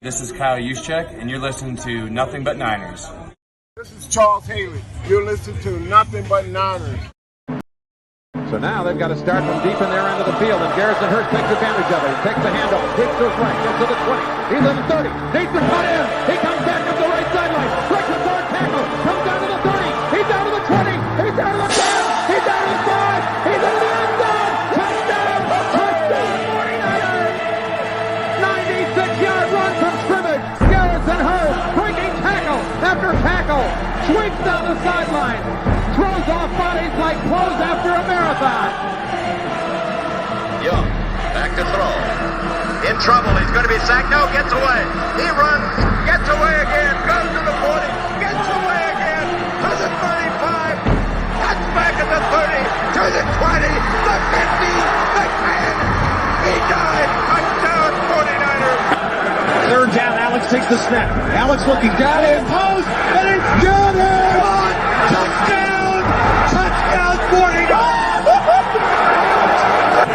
This is Kyle Juszczyk, and you're listening to Nothing But Niners. This is Charles Haley. You're listening to Nothing But Niners. So now they've got to start from deep in their end of the field, and Garrison Hurst takes advantage of it. He takes the handoff, takes to his right, gets to the 20. He's in the 30, needs to cut in. He comes back up the right sideline, breaks a hard tackle, comes down to the 30. He's down to the 20. He's down to the 10. He's down to the 5. He's into the end zone. Touchdown! Touchdown! 49ers! 96-yard run from scrimmage. Garrison Hurst breaking tackle after tackle, sweeps down the sideline. Throws off bodies like clothes after a marathon. Young, back to throw. In trouble, he's going to be sacked. No, gets away. He runs, gets away again, goes to the 40, gets away again, to the 35, cuts back at the 30, to the 20, the 50, the 10. He died. Touchdown, 49ers. Third down, Alex takes the snap. Alex looking down in post, and it's good. Touchdown! Touchdown, 49ers!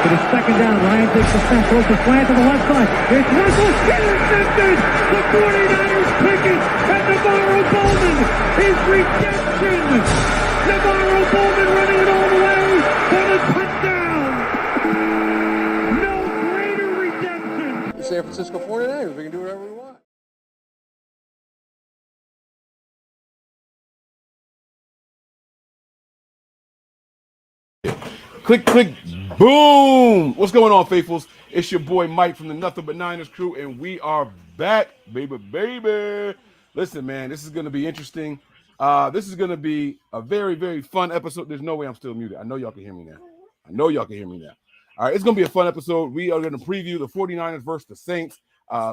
It is second down. Ryan takes the snap, throws the slant to the left side. It's Russell intercepted. The 49ers pick it, and Navarro Bowman is redemption. Navarro Bowman running it all the way for the touchdown. No greater redemption. The San Francisco 49ers, we can do whatever we want. Click, click, boom! What's going on, faithfuls? It's your boy Mike from the Nothing But Niners crew, and we are back, baby. Listen, man, this is going to be interesting. This is going to be a very, very fun episode. There's no way I'm still muted. I know y'all can hear me now. All right, it's going to be a fun episode. We are going to preview the 49ers versus the Saints.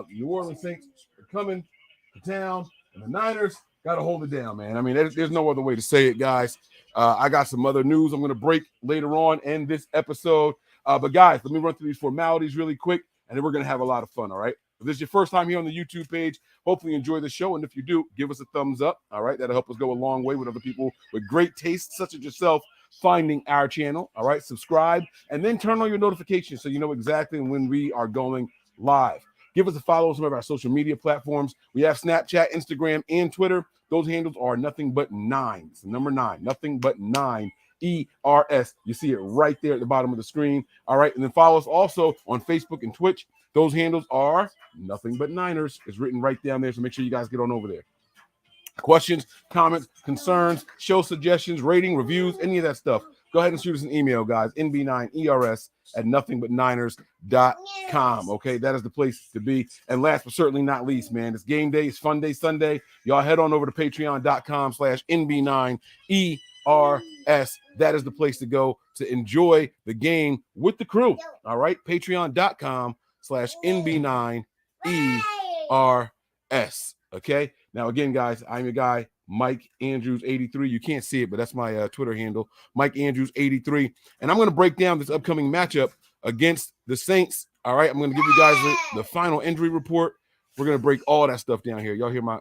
New Orleans Saints are coming to town, and the Niners got to hold it down, man. I mean, there's no other way to say it, guys. I got some other news I'm going to break later on in this episode. But, guys, let me run through these formalities really quick, and then we're going to have a lot of fun, all right? If this is your first time here on the YouTube page, hopefully you enjoy the show. And if you do, give us a thumbs up, all right? That'll help us go a long way with other people with great taste, such as yourself, finding our channel, all right? Subscribe, and then turn on your notifications so you know exactly when we are going live. Give us a follow on some of our social media platforms. We have Snapchat, Instagram, and Twitter. Those handles are Nothing But Nine. It's the number 9. Nothing But 9. ERS. You see it right there at the bottom of the screen. All right. And then follow us also on Facebook and Twitch. Those handles are Nothing But Niners. It's written right down there. So make sure you guys get on over there. Questions, comments, concerns, show suggestions, rating, reviews, any of that stuff. Go ahead and shoot us an email, guys. nb9ers@nothingbutniners.com. Okay, that is the place to be. And last but certainly not least, man, it's game day. It's fun day Sunday. Y'all head on over to patreon.com/nb9ERS. That is the place to go to enjoy the game with the crew. All right, patreon.com/nb9ERS. Okay, now again, guys, I'm your guy, Mike Andrews 83. You can't see it, but that's my Twitter handle, Mike Andrews 83. And I'm going to break down this upcoming matchup against the Saints. All right, I'm going to give you guys the final injury report. We're going to break all that stuff down here. Y'all hear my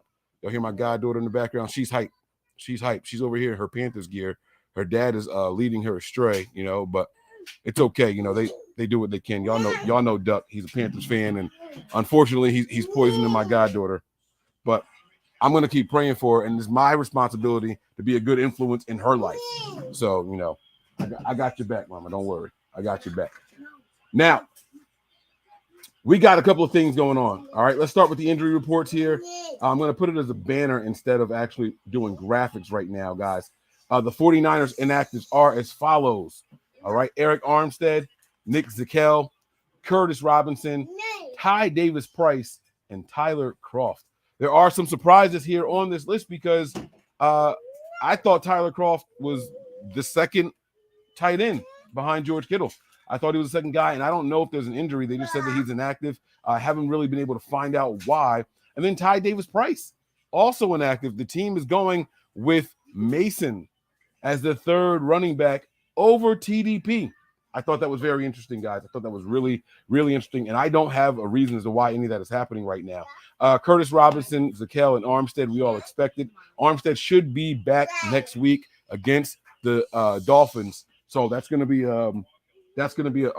goddaughter in the background. She's hyped. She's over here in her Panthers gear. Her dad is leading her astray, but it's okay. They do what they can. Y'all know Duck. He's a Panthers fan, and unfortunately, he's poisoning my goddaughter. But I'm going to keep praying for her, and it's my responsibility to be a good influence in her life. So, I got your back, Mama. Don't worry. I got your back. Now, we got a couple of things going on. All right, let's start with the injury reports here. I'm going to put it as a banner instead of actually doing graphics right now, guys. The 49ers inactives are as follows. All right, Eric Armstead, Nick Zakelj, Curtis Robinson, Ty Davis-Price, and Tyler Kroft. There are some surprises here on this list because I thought Tyler Kroft was the second tight end behind George Kittle. I thought he was the second guy, and I don't know if there's an injury. They just said that he's inactive. I haven't really been able to find out why. And then Ty Davis-Price, also inactive. The team is going with Mason as the third running back over TDP. I thought that was very interesting, guys. I thought that was really, really interesting, and I don't have a reason as to why any of that is happening right now. Curtis Robinson, Zakelj, and Armstead, we all expected. Armstead should be back next week against the Dolphins, so that's going to be a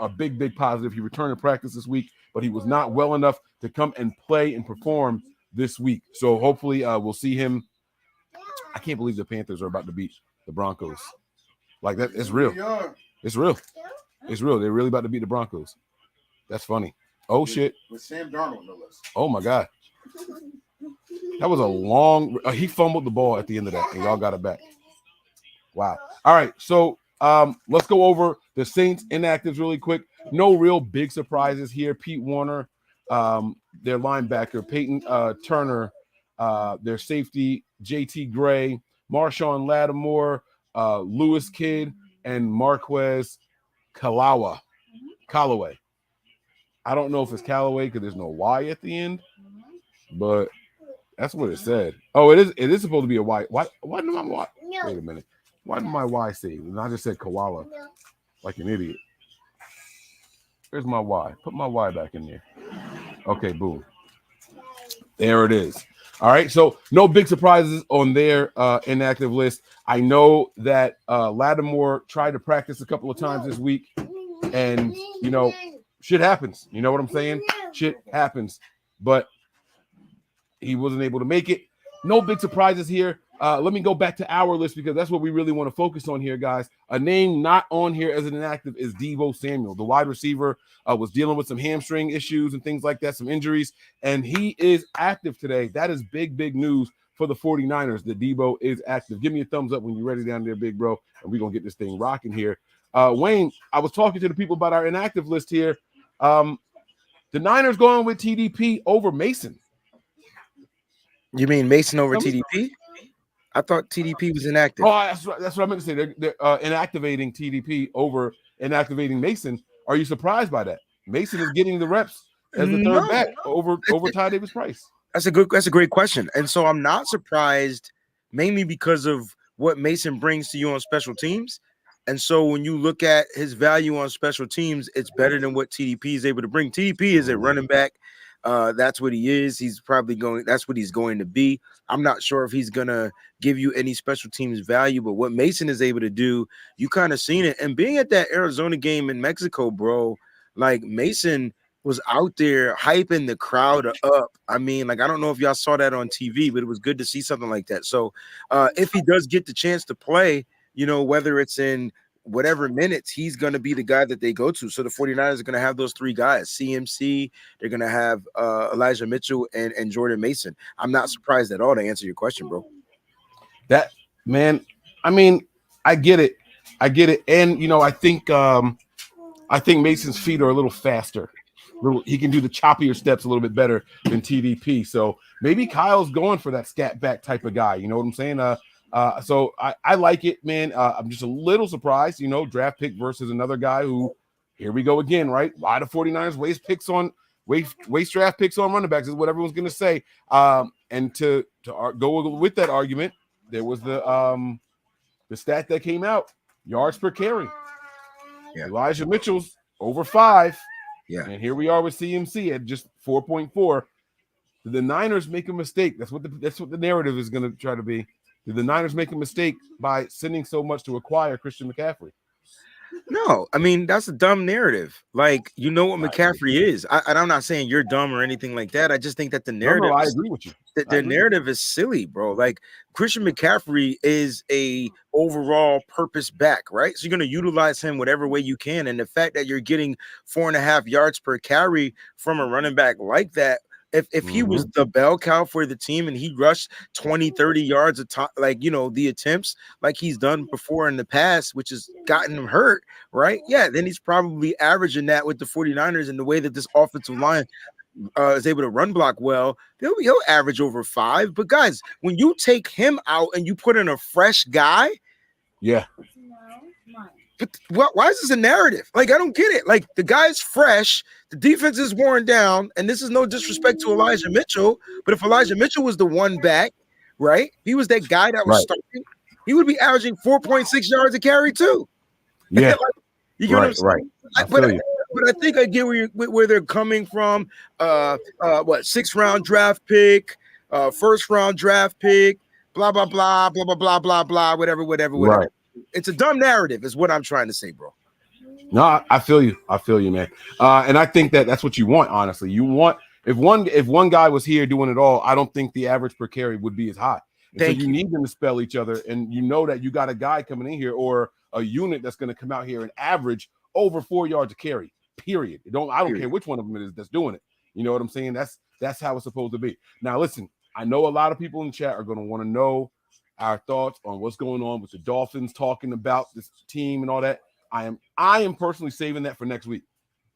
big, big positive. He returned to practice this week. but he was not well enough to come and play and perform this week. So hopefully we'll see him. I can't believe the Panthers are about to beat the Broncos. Like that, it's real. It's real. It's real. They're really about to beat the Broncos. That's funny. Oh, shit. With Sam Darnold, no less. Oh, my God. That was a long he fumbled the ball at the end of that, and y'all got it back. Wow. All right, so let's go over the Saints inactives really quick. No real big surprises here. Pete Warner, their linebacker, Peyton Turner, their safety, JT Gray, Marshawn Lattimore, Lewis Kidd, and Marquez Callaway. I don't know if it's Callaway because there's no Y at the end, but that's what it said. Oh, it is supposed to be a Y. Why did my Y? Wait a minute. Why did my Y say? And I just said koala, like an idiot. Where's my Y? Put my Y back in there. Okay, boom. There it is. All right, so no big surprises on their inactive list. I know that Lattimore tried to practice a couple of times this week, and, you know, shit happens. You know what I'm saying? Shit happens. But he wasn't able to make it. No big surprises here. Let me go back to our list because that's what we really want to focus on here, guys. A name not on here as an inactive is Deebo Samuel. The wide receiver was dealing with some hamstring issues and things like that, some injuries, and he is active today. That is big, big news for the 49ers that Deebo is active. Give me a thumbs up when you're ready down there, big bro, and we're going to get this thing rocking here. Wayne, I was talking to the people about our inactive list here. The Niners going with TDP over Mason. You mean Mason over TDP? I thought TDP was inactive. Oh, that's what I meant to say. They're inactivating TDP over inactivating Mason. Are you surprised by that? Mason is getting the reps as the third back over Ty Davis Price. That's a great question. And so I'm not surprised, mainly because of what Mason brings to you on special teams. And so when you look at his value on special teams, it's better than what TDP is able to bring. TDP is a running back. That's what he is. That's what he's going to be. I'm not sure if he's going to give you any special teams value, but what Mason is able to do, you kind of seen it. And being at that Arizona game in Mexico, bro, like Mason was out there hyping the crowd up. I mean, like, I don't know if y'all saw that on TV, but it was good to see something like that. So if he does get the chance to play, you know, whether it's in whatever minutes, he's going to be the guy that they go to. So the 49ers are going to have those three guys, CMC, they're going to have Elijah Mitchell and Jordan Mason. I'm not surprised at all to answer your question, bro. That, man, I mean, I get it. And, you know, I think Mason's feet are a little faster. He can do the choppier steps a little bit better than TDP. So maybe Kyle's going for that scat back type of guy. You know what I'm saying? So I like it, man. I'm just a little surprised, you know, draft pick versus another guy who, here we go again, right? Why the 49ers waste draft picks on running backs is what everyone's going to say. And to go with that argument, there was the stat that came out, yards per carry. Yeah. Elijah Mitchell's over 5. Yeah. And here we are with CMC at just 4.4. Did the Niners make a mistake? That's what the narrative is going to try to be. Did the Niners make a mistake by sending so much to acquire Christian McCaffrey? No, I mean, that's a dumb narrative. Like, you know what McCaffrey is. I'm not saying you're dumb or anything like that. I just think that the narrative I agree with you. The narrative is silly, bro. Like, Christian McCaffrey is a overall purpose back, right? So you're going to utilize him whatever way you can. And the fact that you're getting 4.5 yards per carry from a running back like that, if he was the bell cow for the team and he rushed 20, 30 yards a time, like, you know, the attempts like he's done before in the past, which has gotten him hurt, right? Yeah, then he's probably averaging that with the 49ers and the way that this offensive line is able to run block well, he'll average over 5. But guys, when you take him out and you put in a fresh guy, yeah. But why is this a narrative? Like, I don't get it. Like, the guy's fresh, the defense is worn down, and this is no disrespect to Elijah Mitchell, but if Elijah Mitchell was the one back, right, he was that guy that was starting, he would be averaging 4.6 yards a carry too. Yeah. Like, you get what I'm saying? But I think I get where they're coming from. 6th round draft pick, 1st round draft pick, blah, blah, blah, blah, blah, blah, blah, blah, whatever. Right. It's a dumb narrative is what I'm trying to say, bro. No, I feel you. I feel you, man. And I think that's what you want. Honestly, you want if one guy was here doing it all, I don't think the average per carry would be as high. And so you need them to spell each other, and you know that you got a guy coming in here or a unit that's going to come out here and average over 4 yards a carry. Period. I don't care which one of them it is that's doing it. You know what I'm saying? That's how it's supposed to be. Now, listen, I know a lot of people in the chat are going to want to know our thoughts on what's going on with the Dolphins, talking about this team and all that. I am personally saving that for next week.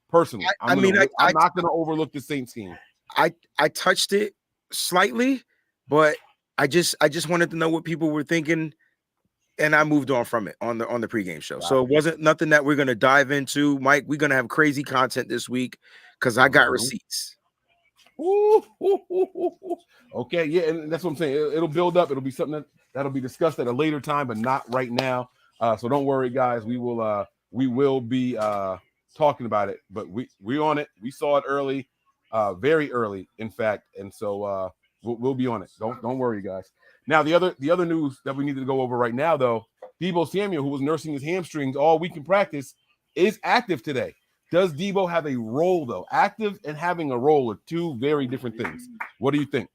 Personally, I'm not going to overlook the Saints game. I touched it slightly, but I just wanted to know what people were thinking, and I moved on from it on the pregame show. Wow. So it wasn't nothing that we're going to dive into, Mike. We're going to have crazy content this week because I got receipts. Okay, yeah, and that's what I'm saying. It'll build up. It'll be something that'll be discussed at a later time, but not right now. So don't worry, guys. We will be talking about it, but we're on it. We saw it early, very early, in fact, and so we'll be on it. Don't worry, guys. Now the other news that we needed to go over right now, though, Deebo Samuel, who was nursing his hamstrings all week in practice, is active today. Does Deebo have a role, though? Active and having a role are two very different things. What do you think?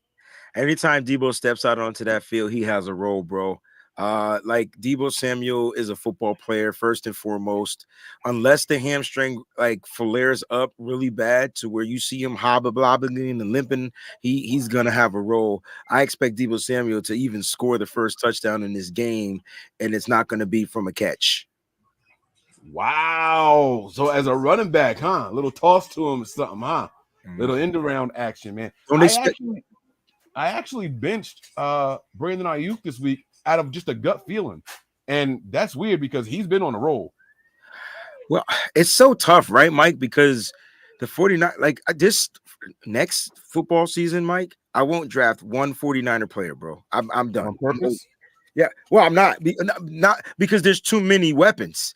Anytime Deebo steps out onto that field, he has a role, bro. Like Deebo Samuel is a football player first and foremost. Unless the hamstring like flares up really bad to where you see him hobbling and limping, he's gonna have a role. I expect Deebo Samuel to even score the first touchdown in this game, and it's not gonna be from a catch. Wow. So as a running back, huh? A little toss to him or something, huh? Little end around action, man. I actually benched Brandon Ayuk this week out of just a gut feeling. And that's weird because he's been on a roll. Well, it's so tough, right, Mike? Because the 49, like this next football season, Mike, I won't draft one 49er player, bro. I'm done. On purpose? Yeah. Well, I'm not because there's too many weapons.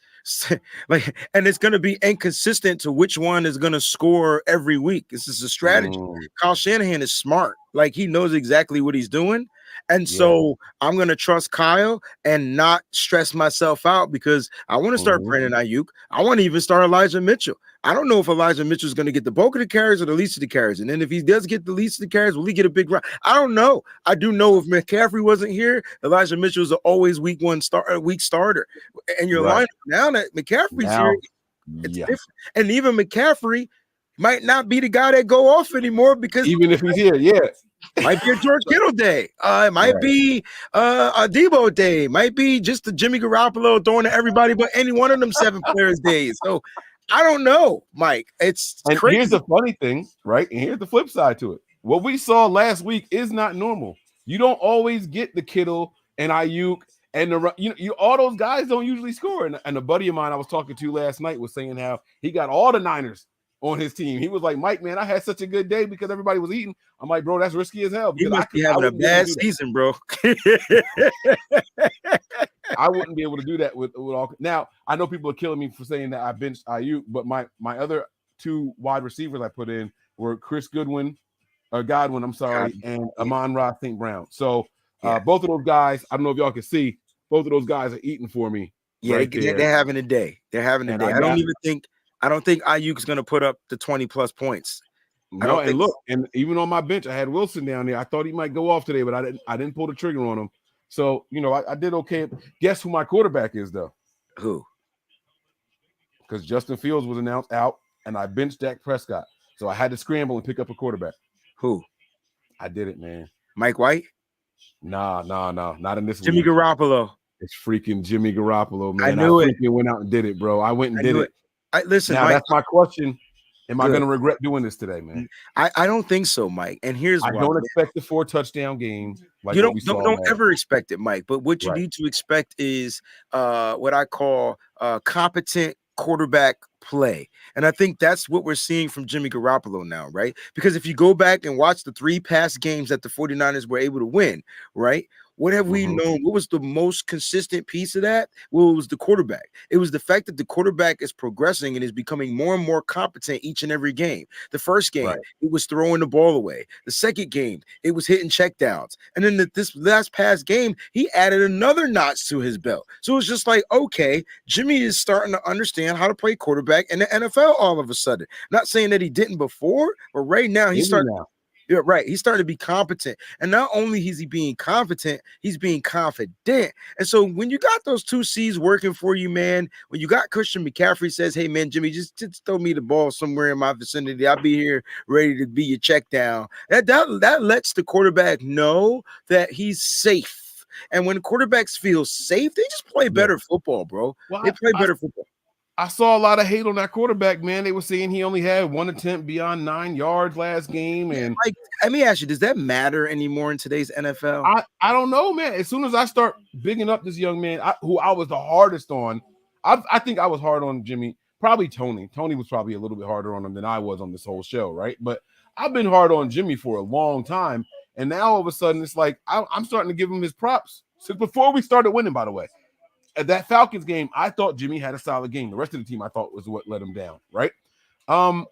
Like, and it's going to be inconsistent to which one is going to score every week. This is a strategy. Kyle Shanahan is smart. Like, he knows exactly what he's doing. And so I'm going to trust Kyle and not stress myself out because I want to start Brandon Ayuk. I want to even start Elijah Mitchell. I don't know if Elijah Mitchell is going to get the bulk of the carries or the least of the carries. And then if he does get the least of the carries, will he get a big run? I don't know. I do know if McCaffrey wasn't here, Elijah Mitchell is always week starter. And your lineup now that McCaffrey's here, it's different. And even McCaffrey might not be the guy that go off anymore because even if he's here, might be a George Kittle day. It might be a Deebo day. Might be just a Jimmy Garoppolo throwing to everybody but any one of them 7 players days. So I don't know, Mike. It's crazy. Here's the funny thing, right? And here's the flip side to it. What we saw last week is not normal. You don't always get the Kittle and Ayuk and the all those guys don't usually score. And a buddy of mine I was talking to last night was saying how he got all the Niners on his team. He was like, Mike, man, I had such a good day because everybody was eating. I'm like, bro, that's risky as hell. You must be having a bad season, bro. I wouldn't be able to do that with all. Now, I know people are killing me for saying that I benched Ayuk, but my other 2 wide receivers I put in were Chris Godwin, and Amon-Ra St. Brown. So both of those guys, I don't know if y'all can see, both of those guys are eating for me. Yeah, right they're having a day. They're having a day. I don't think Ayuk's going to put up the 20-plus points. No, and look, and even on my bench, I had Wilson down there. I thought he might go off today, but I didn't pull the trigger on him. So, I did okay. Guess who my quarterback is, though? Who? Because Justin Fields was announced out, and I benched Dak Prescott. So I had to scramble and pick up a quarterback. Who? I did it, man. Mike White? Nah, not in this Jimmy league. Garoppolo. It's freaking Jimmy Garoppolo, man. I knew it. Went out and did it, bro. I went and did it. Listen, now, Mike, that's my question. Am I going to regret doing this today, man? I don't think so, Mike. And here's why. I don't expect the 4-touchdown game. Like you don't ever expect it, Mike. But what you need to expect is what I call competent quarterback play. And I think that's what we're seeing from Jimmy Garoppolo now, right? Because if you go back and watch the 3 past games that the 49ers were able to win, right? What have we known? What was the most consistent piece of that? Well, it was the quarterback. It was the fact that the quarterback is progressing and is becoming more and more competent each and every game. The first game, it was throwing the ball away. The second game, it was hitting checkdowns. And then this last past game, he added another notch to his belt. So it's just like, okay, Jimmy is starting to understand how to play quarterback in the NFL all of a sudden. Not saying that he didn't before, but right now he's starting. Yeah, right. He's starting to be competent. And not only is he being competent, he's being confident. And so when you got those two C's working for you, man, when you got Christian McCaffrey says, hey, man, Jimmy, just throw me the ball somewhere in my vicinity. I'll be here ready to be your check down. That lets the quarterback know that he's safe. And when quarterbacks feel safe, they just play better football, bro. Well, they play better football. I saw a lot of hate on that quarterback, man. They were saying he only had one attempt beyond 9 yards last game. And like, let me ask you, does that matter anymore in today's NFL? I don't know, man. As soon as I start bigging up this young man, who I was the hardest on, I think I was hard on Jimmy. Probably Tony. Tony was probably a little bit harder on him than I was on this whole show, right? But I've been hard on Jimmy for a long time. And now all of a sudden, it's like I'm starting to give him his props. Since before we started winning, by the way. At that Falcons game, I thought Jimmy had a solid game. The rest of the team, I thought, was what let him down, right? And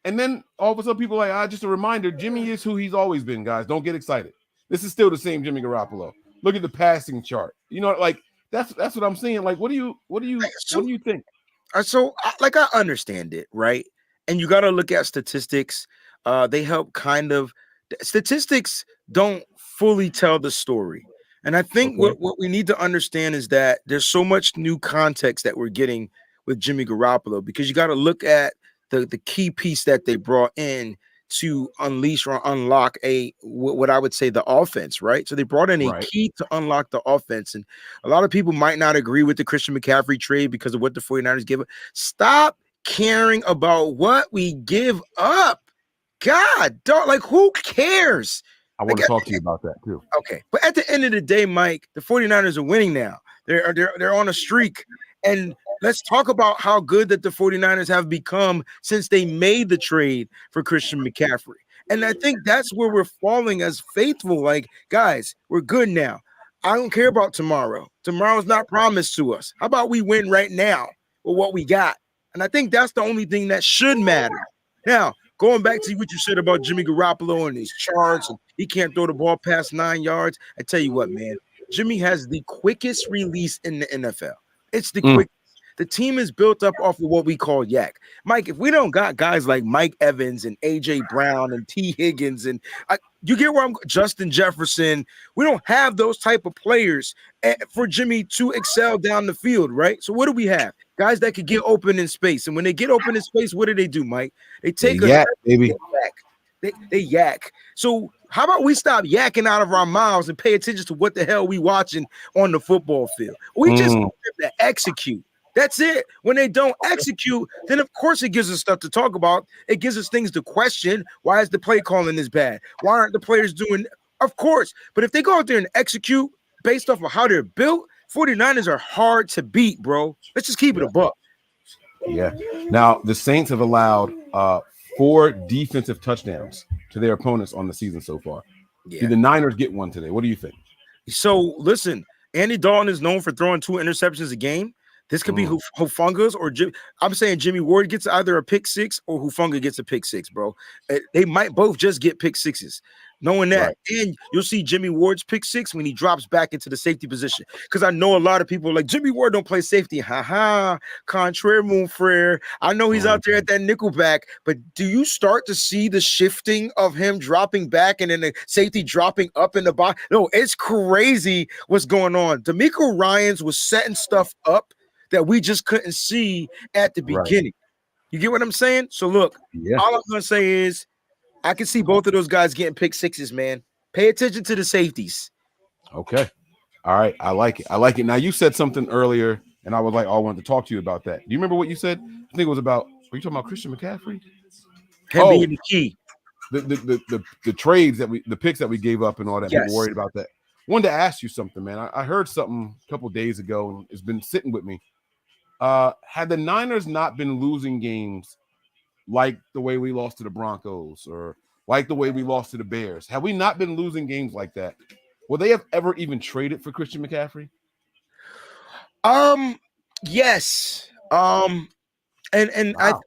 then all of a sudden, people are like, just a reminder, Jimmy is who he's always been, guys. Don't get excited. This is still the same Jimmy Garoppolo. Look at the passing chart. You know, like that's what I'm saying. Like, what do you think? So, like, I understand it, right? And you got to look at statistics. They help statistics don't fully tell the story. And I think what we need to understand is that there's so much new context that we're getting with Jimmy Garoppolo, because you got to look at the key piece that they brought in to unleash or unlock what I would say the offense, right? So they brought in a key to unlock the offense. And a lot of people might not agree with the Christian McCaffrey trade because of what the 49ers give up. Stop caring about what we give up. God, who cares? I want to talk to you about that too. Okay. But at the end of the day, Mike, the 49ers are winning now. They're on a streak. And let's talk about how good that the 49ers have become since they made the trade for Christian McCaffrey. And I think that's where we're falling as faithful. Like, guys, we're good now. I don't care about tomorrow. Tomorrow's not promised to us. How about we win right now with what we got? And I think that's the only thing that should matter. Now, going back to what you said about Jimmy Garoppolo and his charts, and he can't throw the ball past 9 yards. I tell you what, man, Jimmy has the quickest release in the NFL. It's the quickest. The team is built up off of what we call yak. Mike, if we don't got guys like Mike Evans and A.J. Brown and T. Higgins and you get where I'm Justin Jefferson, we don't have those type of players for Jimmy to excel down the field, right? So what do we have? Guys that could get open in space. And when they get open in space, what do, Mike? They take yak, baby. They yak. So how about we stop yakking out of our mouths and pay attention to what the hell we watching on the football field? We just have to execute. That's it. When they don't execute, then of course it gives us stuff to talk about. It gives us things to question. Why is the play calling this bad? Why aren't the players doing? Of course. But if they go out there and execute based off of how they're built, 49ers are hard to beat, bro. Let's just keep it a buck. Yeah. Now, the Saints have allowed 4 defensive touchdowns to their opponents on the season so far. Yeah. Did the Niners get one today? What do you think? So, listen, Andy Dalton is known for throwing 2 interceptions a game. This could be Hufunga's or I'm saying Jimmy Ward gets either a pick 6 or Hufunga gets a pick 6, bro. They might both just get pick 6s. Knowing that, and you'll see Jimmy Ward's pick 6 when he drops back into the safety position. Because I know a lot of people are like, Jimmy Ward don't play safety. Contraire, mon frere. I know he's out there at that nickelback, but do you start to see the shifting of him dropping back and then the safety dropping up in the box? No, it's crazy what's going on. DeMeco Ryans was setting stuff up that we just couldn't see at the beginning. You get what I'm saying? So look, all I'm going to say is, I can see both of those guys getting pick 6s, man. Pay attention to the safeties. Okay. All right. I like it. Now, you said something earlier, and I wanted to talk to you about that. Do you remember what you said? I think it was about, were you talking about Christian McCaffrey? Him being the key. The trades the picks that we gave up and all that. People worried about that. Wanted to ask you something, man. I heard something a couple days ago, and it's been sitting with me. Had the Niners not been losing games like the way we lost to the Broncos or like the way we lost to the Bears, have we not been losing games like that, Will they have ever even traded for Christian McCaffrey? Yes. And Wow.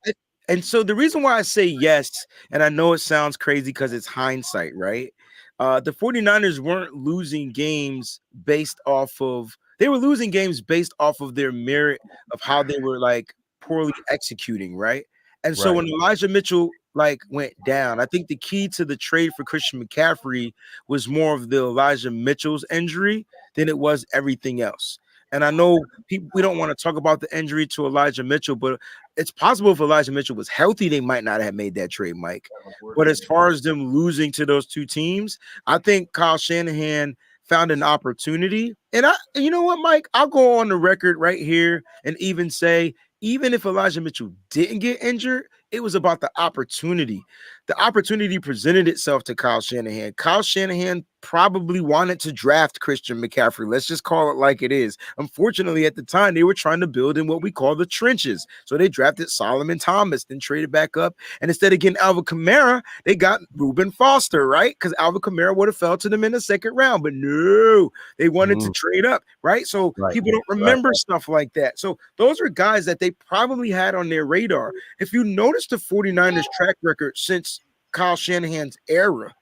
and so the reason why I say yes, and I know it sounds crazy because it's hindsight, right? The 49ers weren't losing games based off of they were losing games based off of their merit of how they were like poorly executing, right? And so when Elijah Mitchell like went down, I think the key to the trade for Christian McCaffrey was more of the Elijah Mitchell's injury than it was everything else. And I know we don't want to talk about the injury to Elijah Mitchell, but it's possible if Elijah Mitchell was healthy, they might not have made that trade, Mike. But as far as them losing to those two teams, I think Kyle Shanahan found an opportunity. And you know what, Mike? I'll go on the record right here and even say, even if Elijah Mitchell didn't get injured, it was about the opportunity. The opportunity presented itself to Kyle Shanahan. Kyle Shanahan probably wanted to draft Christian McCaffrey. Let's just call it like it is. Unfortunately, at the time, they were trying to build in what we call the trenches. So they drafted Solomon Thomas, then traded back up. And instead of getting Alvin Kamara, they got Reuben Foster, right? Because Alvin Kamara would have fell to them in the second round. But no, they wanted to trade up, right? So people don't remember stuff like that. So those are guys that they probably had on their radar. If you notice the 49ers track record since Kyle Shanahan's era,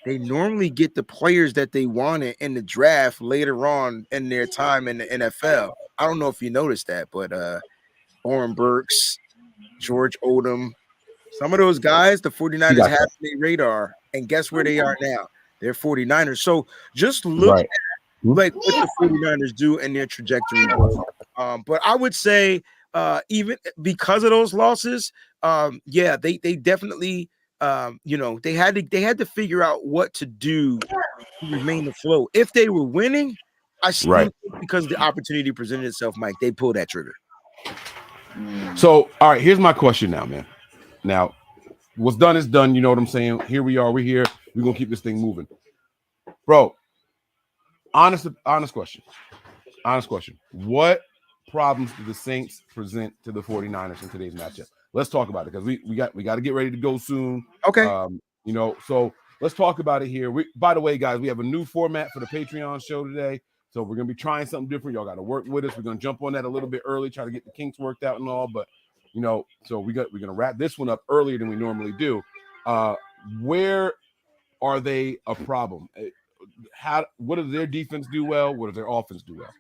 they normally get the players that they wanted in the draft later on in their time in the NFL. I don't know if you noticed that, but Oren Burks, George Odom, some of those guys, the 49ers have on their radar. And guess where they are now? They're 49ers. So just look at like what the 49ers do in their trajectory. But I would say even because of those losses, they definitely they had to figure out what to do to remain afloat. If they were winning, I still think because the opportunity presented itself, Mike, they pulled that trigger. So, all right, here's my question now, man. Now, what's done is done. You know what I'm saying? Here we are. We're here. We're gonna keep this thing moving, bro. Honest question. Honest question. What problems do the Saints present to the 49ers in today's matchup? Let's talk about it because we got to get ready to go soon. Okay. So let's talk about it here. By the way, guys, we have a new format for the Patreon show today. So we're gonna be trying something different. Y'all got to work with us. We're gonna jump on that a little bit early, try to get the kinks worked out and all. But so we're gonna wrap this one up earlier than we normally do. Where are they a problem? What does their defense do well? What does their offense do well?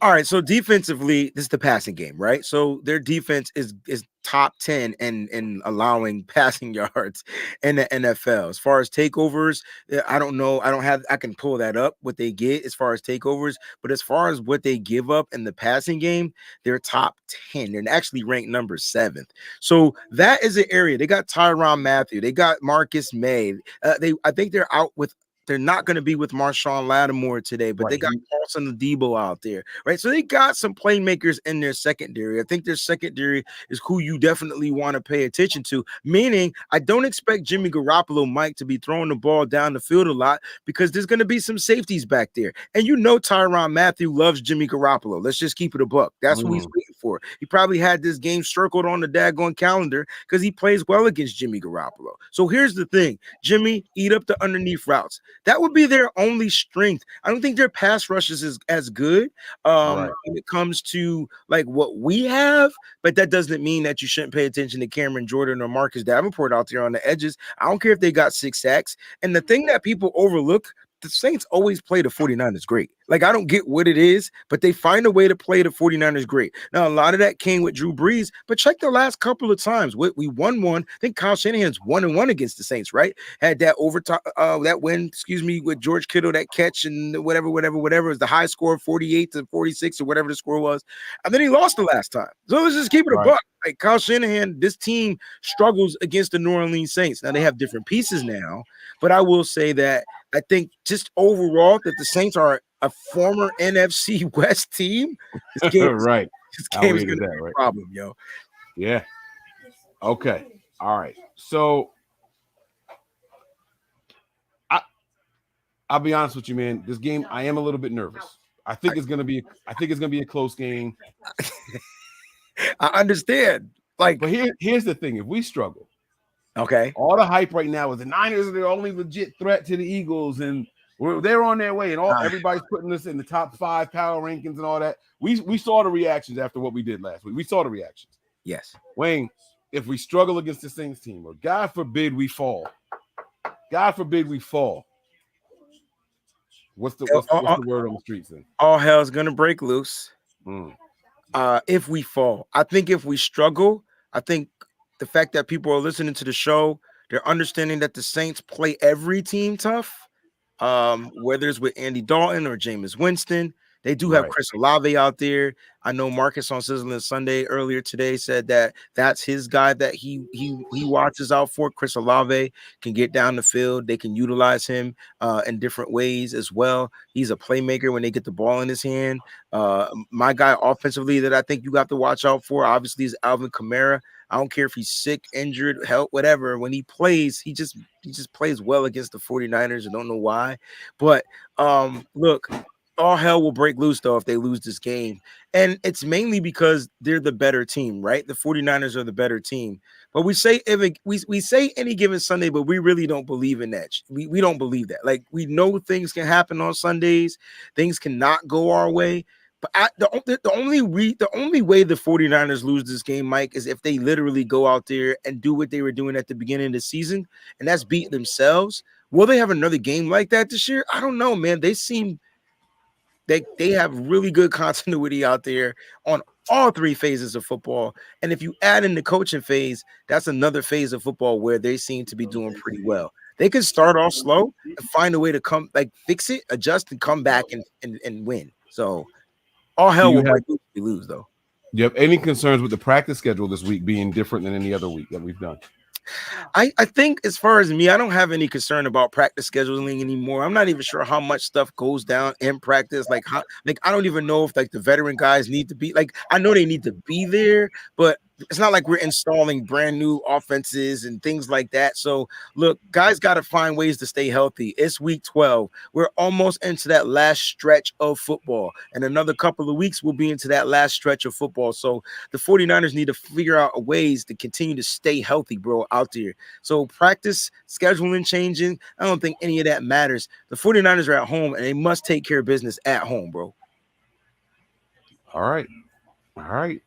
All right, so defensively, this is the passing game, right? So their defense is top 10 in allowing passing yards in the NFL. As far as takeovers, I don't know. I can pull that up, what they get as far as takeovers, but as far as what they give up in the passing game, they're top 10. They're actually ranked number 7th. So that is an area. They got Tyrann Mathieu. They got Marcus May. I think they're not going to be with Marshawn Lattimore today, but they got Paulson Deebo out there, right? So they got some playmakers in their secondary. I think their secondary is who you definitely want to pay attention to, meaning I don't expect Jimmy Garoppolo, Mike, to be throwing the ball down the field a lot because there's going to be some safeties back there. And Tyrann Mathieu loves Jimmy Garoppolo. Let's just keep it a buck. That's what he's waiting for. He probably had this game circled on the daggone calendar because he plays well against Jimmy Garoppolo. So here's the thing. Jimmy, eat up the underneath routes. That would be their only strength. I don't think their pass rushes is as good when it comes to like what we have, but that doesn't mean that you shouldn't pay attention to Cameron Jordan or Marcus Davenport out there on the edges. I don't care if they got 6 sacks. And the thing that people overlook, the Saints always play the 49ers great. Like, I don't get what it is, but they find a way to play the 49ers great. Now, a lot of that came with Drew Brees, but check the last couple of times. We won one. I think Kyle Shanahan's 1-1 against the Saints, right? Had that overtime, that win, with George Kittle, that catch and whatever. It was the high score, 48-46 or whatever the score was. And then he lost the last time. So let's just keep it a buck. Like, Kyle Shanahan, this team struggles against the New Orleans Saints. Now, they have different pieces now, but I will say that I think just overall that the Saints are a former NFC West team. This game is going to be a problem, yo. Yeah. Okay. All right. So I'll be honest with you, man. This game, I am a little bit nervous. I think it's going to be a close game. I understand. Like, but here's the thing: if we struggle, okay, all the hype right now is the Niners are the only legit threat to the Eagles, and They're on their way, and everybody's putting us in the top 5 power rankings and all that. We saw the reactions after what we did last week. We saw the reactions. Yes. Wayne, if we struggle against the Saints team, or God forbid we fall, what's the word on the streets then? All hell's gonna break loose. If we fall. I think if we struggle, I think the fact that people are listening to the show, they're understanding that the Saints play every team tough. Whether it's with Andy Dalton or Jameis Winston, they do have Chris Olave out there. I know Marcus on Sizzling Sunday earlier today said that that's his guy that he watches out for. Chris Olave can get down the field. They can utilize him in different ways as well. He's a playmaker when they get the ball in his hand. My guy offensively that I think you got to watch out for, obviously, is Alvin Kamara. I don't care if he's sick, injured, help, whatever. When he plays, he just plays well against the 49ers. I don't know why. But look, all hell will break loose, though, if they lose this game. And it's mainly because they're the better team, right? The 49ers are the better team. But we say we say any given Sunday, but we really don't believe in that. We don't believe that. Like, we know things can happen on Sundays. Things cannot go our way. But the only way the 49ers lose this game, Mike, is if they literally go out there and do what they were doing at the beginning of the season, and that's beat themselves. Will they have another game like that this year? I don't know, man. They seem they have really good continuity out there on all 3 phases of football. And if you add in the coaching phase, that's another phase of football where they seem to be doing pretty well. They can start off slow and find a way to fix it, adjust, and come back and win. So all hell will break loose if we lose, though. Do you have any concerns with the practice schedule this week being different than any other week that we've done? I think as far as me, I don't have any concern about practice scheduling anymore. I'm not even sure how much stuff goes down in practice. I don't even know if the veteran guys need to be I know they need to be there, but it's not like we're installing brand new offenses and things like that. So look, guys got to find ways to stay healthy. It's week 12. We're almost into that last stretch of football. And another couple of weeks, we'll be into that last stretch of football. So the 49ers need to figure out ways to continue to stay healthy, bro, out there. So practice, scheduling, changing, I don't think any of that matters. The 49ers are at home, and they must take care of business at home, bro. All right,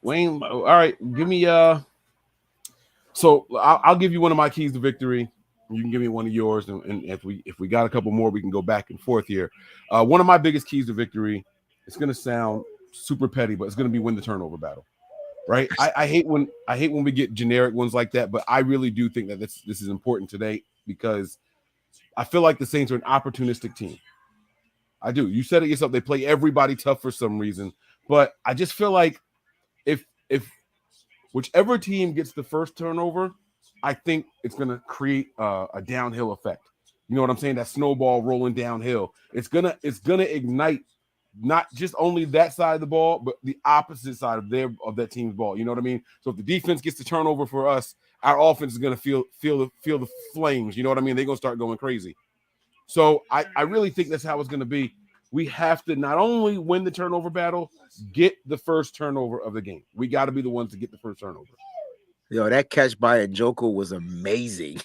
Wayne. All right, give me so I'll give you one of my keys to victory. You can give me one of yours, and if we got a couple more, we can go back and forth here. One of my biggest keys to victory. It's gonna sound super petty, but it's gonna be win the turnover battle. Right? I hate when we get generic ones like that, but I really do think that this is important today because I feel like the Saints are an opportunistic team. I do. You said it yourself. They play everybody tough for some reason, but I just feel like if whichever team gets the first turnover, I think it's going to create a downhill effect. You know what I'm saying? That snowball rolling downhill. It's gonna ignite not just only that side of the ball, but the opposite side of that team's ball. You know what I mean? So if the defense gets the turnover for us, our offense is going to feel the flames. You know what I mean? They're going to start going crazy. So I really think that's how it's going to be. We have to not only win the turnover battle, get the first turnover of the game. We got to be the ones to get the first turnover. Yo, that catch by Njoku was amazing.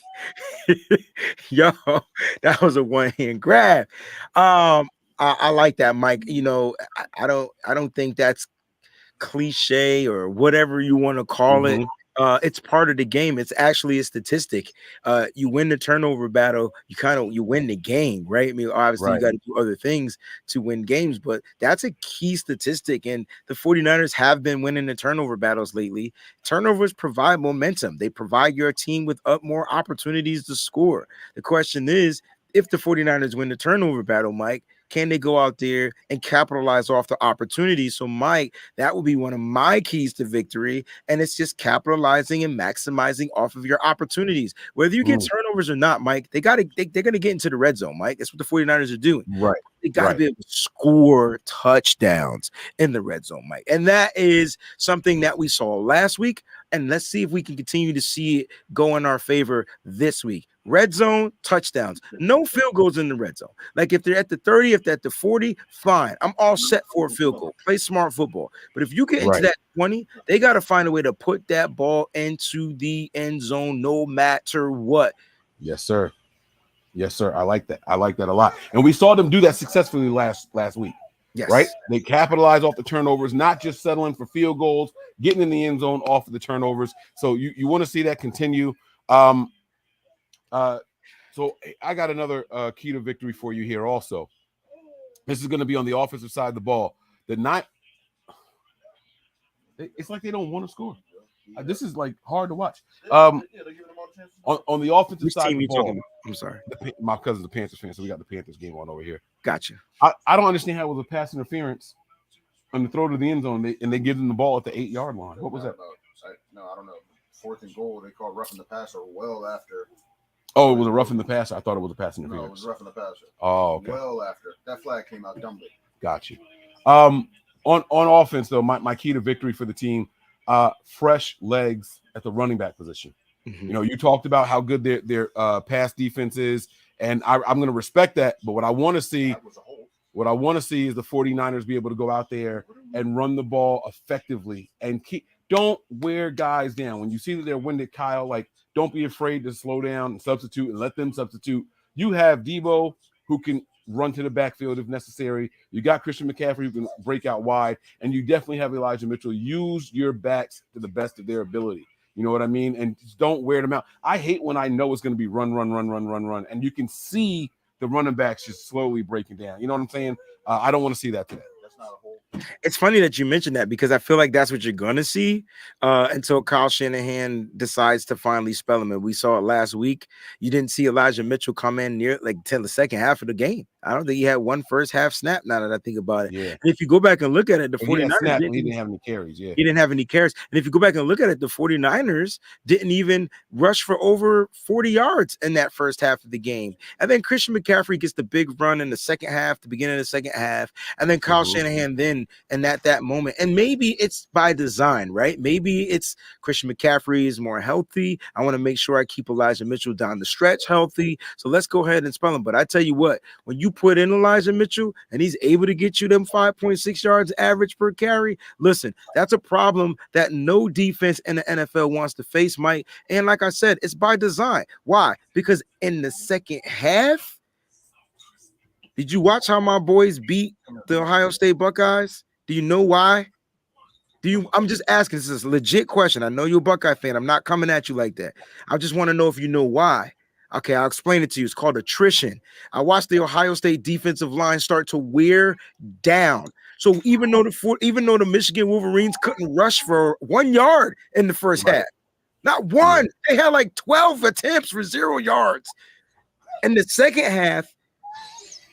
Yo, that was a one-hand grab. I like that, Mike. You know, I don't think that's cliche or whatever you want to call it. It's part of the game. It's actually a statistic. You win the turnover battle, you win the game, right? I mean, obviously you got to do other things to win games, but that's a key statistic. And the 49ers have been winning the turnover battles lately. Turnovers provide momentum. They provide your team with more opportunities to score. The question is, if the 49ers win the turnover battle, Mike, can they go out there and capitalize off the opportunity? So, Mike, that will be one of my keys to victory. And it's just capitalizing and maximizing off of your opportunities. Whether you get turnovers or not, Mike, they're going to get into the red zone, Mike. That's what the 49ers are doing. Right. They got to be able to score touchdowns in the red zone, Mike. And that is something that we saw last week. And let's see if we can continue to see it go in our favor this week. Red zone, touchdowns. No field goals in the red zone. Like if they're at the 30, if they're at the 40, fine. I'm all set for a field goal. Play smart football. But if you get into that 20, they got to find a way to put that ball into the end zone no matter what. Yes, sir. Yes, sir. I like that. I like that a lot. And we saw them do that successfully last week. Yes. Right? They capitalize off the turnovers, not just settling for field goals, getting in the end zone off of the turnovers. So you want to see that continue. So I got another key to victory for you here also. This is going to be on the offensive side of the ball. It's like they don't want to score. This is like hard to watch. On the offensive side of the ball, I'm sorry. My cousin's a Panthers fan, so we got the Panthers game on over here. Gotcha. I don't understand how it was a pass interference on the throw to the end zone, and they give them the ball at the 8-yard line. What was that? No, I don't know. 4th and goal, they called roughing the passer well after. Oh, it was a roughing the passer. I thought it was a pass interference. No, it was roughing the passer. Oh, okay. Well after. That flag came out dumbly. Got you. On offense, though, my key to victory for the team, fresh legs at the running back position. Mm-hmm. You know, you talked about how good their pass defense is, and I'm going to respect that. But what I want to see is the 49ers be able to go out there and run the ball effectively and don't wear guys down. When you see that they're winded, Kyle, like, don't be afraid to slow down and substitute and let them substitute. You have Deebo who can run to the backfield if necessary. You got Christian McCaffrey who can break out wide, and you definitely have Elijah Mitchell. Use your backs to the best of their ability. You know what I mean? And just don't wear them out. I hate when I know it's going to be run, and you can see the running backs just slowly breaking down. You know what I'm saying? I don't want to see that today. That's not a whole. It's funny that you mentioned that because I feel like that's what you're going to see until Kyle Shanahan decides to finally spell him. And we saw it last week. You didn't see Elijah Mitchell come in near like till the second half of the game. I don't think he had one first half snap now that I think about it. Yeah. And if you go back and look at it, the 49ers he didn't have any carries. Yeah. He didn't have any carries. And if you go back and look at it, the 49ers didn't even rush for over 40 yards in that first half of the game. And then Christian McCaffrey gets the big run in the second half, the beginning of the second half. And then Kyle Shanahan then, and at that moment, and maybe it's by design, right? Maybe it's Christian McCaffrey is more healthy. I want to make sure I keep Elijah Mitchell down the stretch healthy. So let's go ahead and spell him. But I tell you what, when you put in Elijah Mitchell and he's able to get you them 5.6 yards average per carry, listen, that's a problem that no defense in the NFL wants to face, Mike. And like I said, it's by design. Why? Because in the second half, did you watch how my boys beat the Ohio State Buckeyes? Do you know why? I'm just asking. This is a legit question. I know you're a Buckeye fan. I'm not coming at you like that. I just want to know if you know why. Okay, I'll explain it to you. It's called attrition. I watched the Ohio State defensive line start to wear down. So even though the Michigan Wolverines couldn't rush for 1 yard in the first half, not one, they had like 12 attempts for 0 yards. In the second half,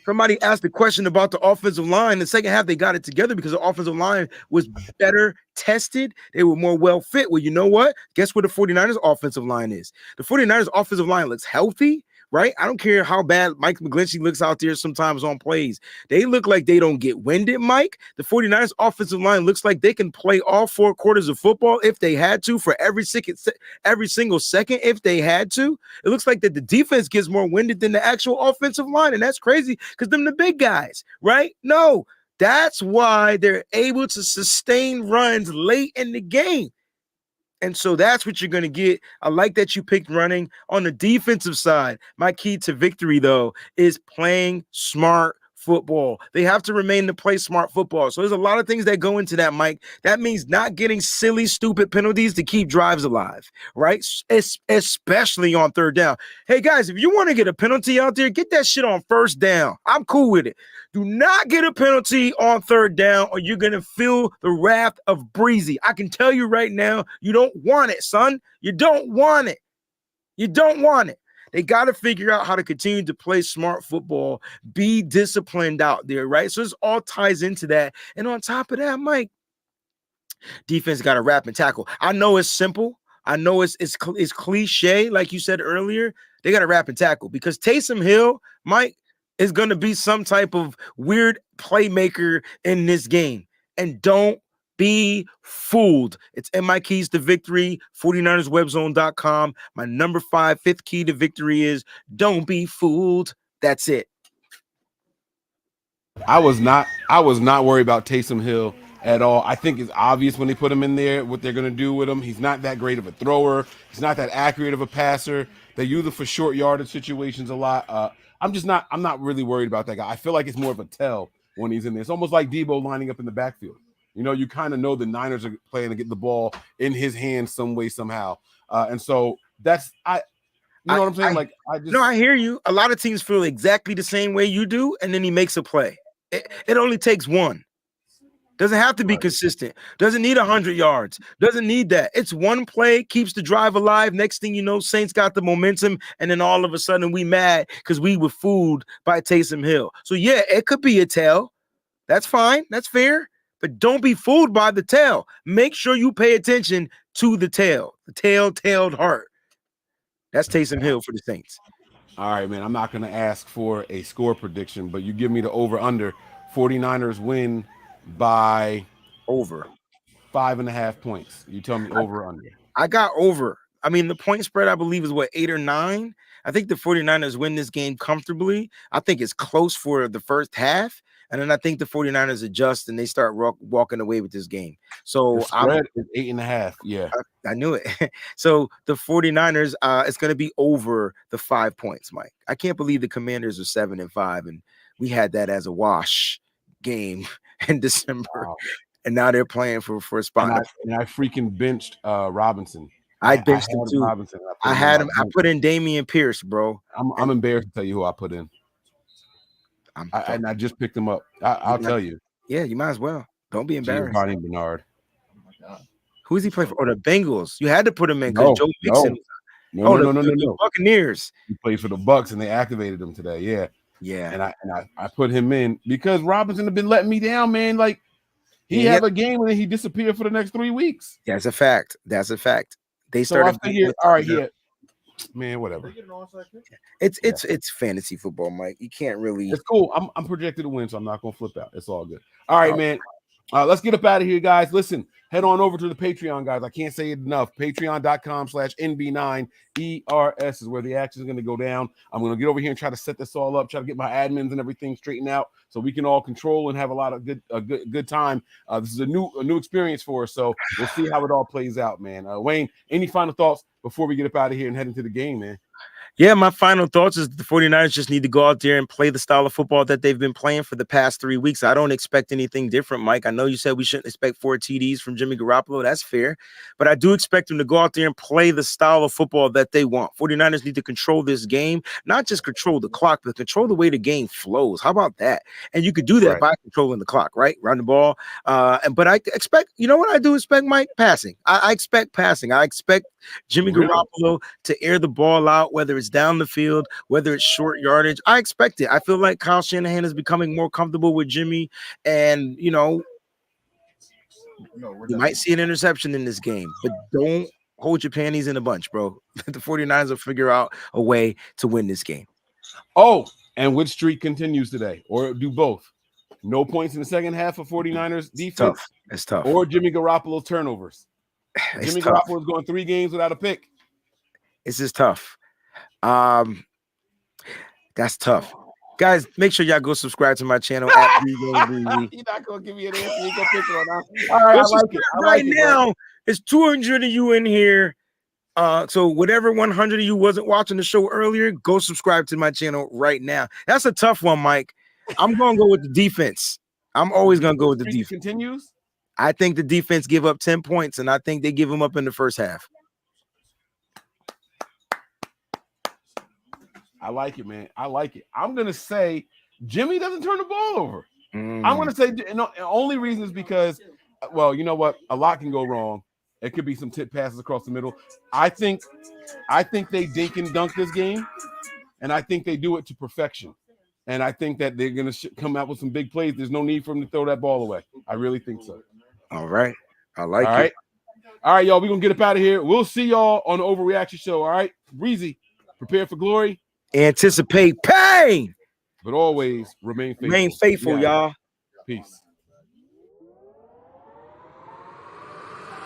somebody asked a question about the offensive line. In the second half, they got it together because the offensive line was better tested. They were more well fit. Well, you know what? Guess what the 49ers offensive line is? The 49ers offensive line looks healthy, right? I don't care how bad Mike McGlinchey looks out there sometimes on plays. They look like they don't get winded, Mike. The 49ers offensive line looks like they can play all 4 quarters of football if they had to for every single second if they had to. It looks like that the defense gets more winded than the actual offensive line, and that's crazy because them the big guys, right? No, that's why they're able to sustain runs late in the game. And so that's what you're going to get. I like that you picked running. On the defensive side, my key to victory, though, is playing smart football. They have to remain to play smart football. So there's a lot of things that go into that, Mike. That means not getting silly, stupid penalties to keep drives alive, right? Especially on third down. Hey, guys, if you want to get a penalty out there, get that shit on first down. I'm cool with it. Do not get a penalty on third down or you're going to feel the wrath of Breezy. I can tell you right now, you don't want it, son. You don't want it. You don't want it. They got to figure out how to continue to play smart football, be disciplined out there, right? So this all ties into that. And on top of that, Mike, defense got to wrap and tackle. I know it's simple. I know it's cliche, like you said earlier. They got to wrap and tackle because Taysom Hill, Mike, is going to be some type of weird playmaker in this game. And don't be fooled. It's in my keys to victory, 49erswebzone.com. My number 5, 5th key to victory is don't be fooled. That's it. I was not worried about Taysom Hill at all. I think it's obvious when they put him in there what they're going to do with him. He's not that great of a thrower. He's not that accurate of a passer. They use it for short yardage situations a lot. I'm not really worried about that guy. I feel like it's more of a tell when he's in there. It's almost like Deebo lining up in the backfield. You kind of know the Niners are playing to get the ball in his hands some way, somehow. And so that's you know what I'm saying? I hear you. A lot of teams feel exactly the same way you do, and then he makes a play. It only takes one. Doesn't have to be consistent. Doesn't need 100 yards. Doesn't need that. It's one play, keeps the drive alive. Next thing you know, Saints got the momentum, and then all of a sudden we mad because we were fooled by Taysom Hill. So, yeah, it could be a tell. That's fine. That's fair. But don't be fooled by the tail. Make sure you pay attention to the tail. The tailed heart. That's Taysom Hill for the Saints. All right, man. I'm not going to ask for a score prediction, but you give me the over-under. 49ers win by over 5.5 points. You tell me over or under. I got over. I mean, the point spread, I believe, is 8 or 9. I think the 49ers win this game comfortably. I think it's close for the first half. And then I think the 49ers adjust and they start walking away with this game. So the spread is 8.5. Yeah. I knew it. So the 49ers, it's going to be over the 5 points, Mike. I can't believe the Commanders are 7-5, and we had that as a wash game in December. Wow. And now they're playing for a spot. And I freaking benched Robinson. I benched him too. Robinson. I had him. I put in Dameon Pierce, bro. I'm embarrassed to tell you who I put in. And I just picked him up. I'll tell you. Yeah, you might as well. Don't be embarrassed. Giovanni Bernard. Oh my God. Who is he playing for? Oh, the Bengals. You had to put him in because Joe Mixon. No. The Buccaneers. He played for the Bucks and they activated him today. Yeah. Yeah. And I put him in because Robinson had been letting me down, man. Like he had a game and then he disappeared for the next 3 weeks. That's a fact. They started. So I figured, all right, yeah. Man, whatever. It's fantasy football, Mike. You can't really. It's cool. I'm projected to win, so I'm not gonna flip out. It's all good. All right, man. Let's get up out of here, guys. Listen, head on over to the Patreon, guys. I can't say it enough. Patreon.com/NB9ERS is where the action is going to go down. I'm going to get over here and try to set this all up, try to get my admins and everything straightened out so we can all control and have a lot of good time. This is a new experience for us, so we'll see how it all plays out, man. Wayne, any final thoughts before we get up out of here and head into the game, man? Yeah, my final thoughts is the 49ers just need to go out there and play the style of football that they've been playing for the past 3 weeks. I don't expect anything different, Mike. I know you said we shouldn't expect 4 TDs from Jimmy Garoppolo. That's fair. But I do expect them to go out there and play the style of football that they want. 49ers need to control this game, not just control the clock, but control the way the game flows. How about that? And you could do that by controlling the clock, right? Run the ball. But I expect, you know what I do expect, Mike? Passing. I expect passing. I expect Jimmy Garoppolo to air the ball out, whether it's down the field, whether it's short yardage. I expect it. I feel like Kyle Shanahan is becoming more comfortable with Jimmy, and you might see an interception in this game, but don't hold your panties in a bunch, bro. The 49ers will figure out a way to win this game. Oh, and which streak continues today, or do both? No points in the second half of 49ers defense. It's tough. Or Jimmy Garoppolo turnovers. Jimmy Garoppolo is going 3 games without a pick. It's just tough. That's tough. Guys, make sure y'all go subscribe to my channel at Pregame. You're not gonna give me an answer. You go pick one out. All right, I like it. Right now, it's 200 of you in here. So whatever 100 of you wasn't watching the show earlier, go subscribe to my channel right now. That's a tough one, Mike. I'm gonna go with the defense. I'm always gonna go with the defense. Continues. I think the defense give up 10 points, and I think they give them up in the first half. I like it, man. I like it. I'm going to say Jimmy doesn't turn the ball over. I'm going to say the only reason is because, well, you know what? A lot can go wrong. It could be some tip passes across the middle. I think they dink and dunk this game, and I think they do it to perfection. And I think that they're going to come out with some big plays. There's no need for them to throw that ball away. I really think so. All right. I like it. All right, y'all. We're going to get up out of here. We'll see y'all on the Overreaction Show. All right. Breezy, prepare for glory. Anticipate pain. But always remain faithful. Remain faithful, y'all. Peace.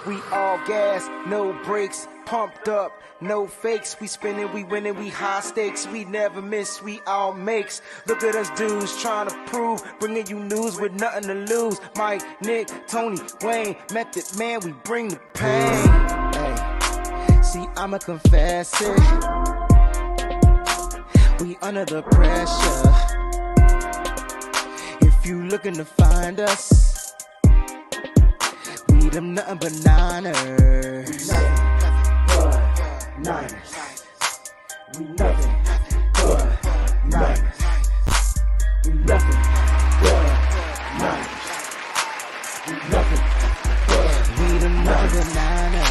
We all gas, no brakes, pumped up, no fakes. We spinning, we winning, we high stakes. We never miss, we all makes. Look at us dudes trying to prove, bringing you news with nothing to lose. Mike, Nick, Tony, Wayne, Method Man, we bring the pain. Hey. See, I'ma confess it. We under the pressure. If you looking to find us, we them nothing but Niners. Niners. We nothing but Niners. We nothing but Niners. We nothing but. We them nothing but Niners.